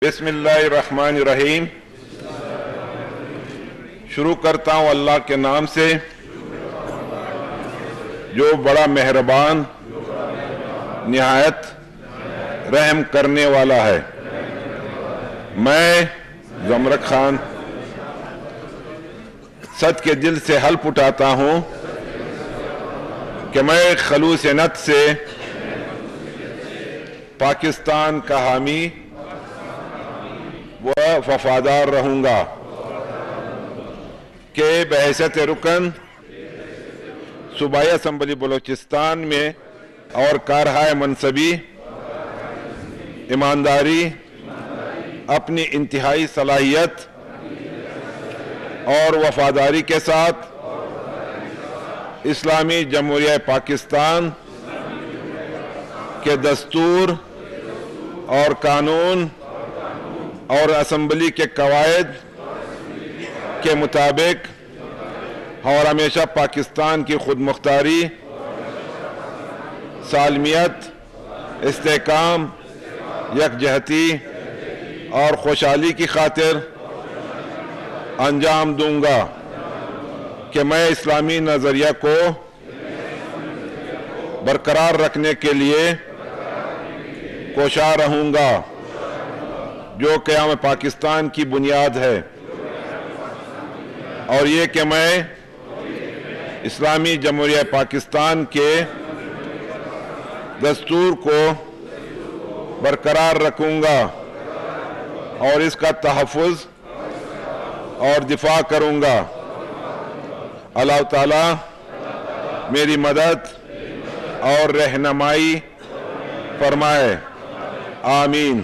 بسم اللہ الرحمن الرحیم۔ شروع کرتا ہوں اللہ کے نام سے جو بڑا مہربان نہایت رحم کرنے والا ہے۔ میں زمرک خان سچ کے دل سے حلف اٹھاتا ہوں کہ میں خلوص نیت سے پاکستان کا حامی و وفادار رہوں گا کہ بحیثیت رکن صوبائی اسمبلی بلوچستان میں اور کارہائے منصبی ایمانداری اپنی انتہائی صلاحیت اور وفاداری کے ساتھ اسلامی جمہوریہ پاکستان کے دستور اور قانون اور اسمبلی کے قواعد کے مطابق اور ہمیشہ پاکستان کی خود مختاری، سالمیت، استحکام، یکجہتی اور خوشحالی کی خاطر انجام دوں گا کہ میں اسلامی نظریہ کو برقرار رکھنے کے لیے کوشاں رہوں گا جو قیام پاکستان کی بنیاد ہے، اور یہ کہ میں اسلامی جمہوریہ پاکستان کے دستور کو برقرار رکھوں گا اور اس کا تحفظ اور دفاع کروں گا۔ اللہ تعالیٰ میری مدد اور رہنمائی فرمائے، آمین۔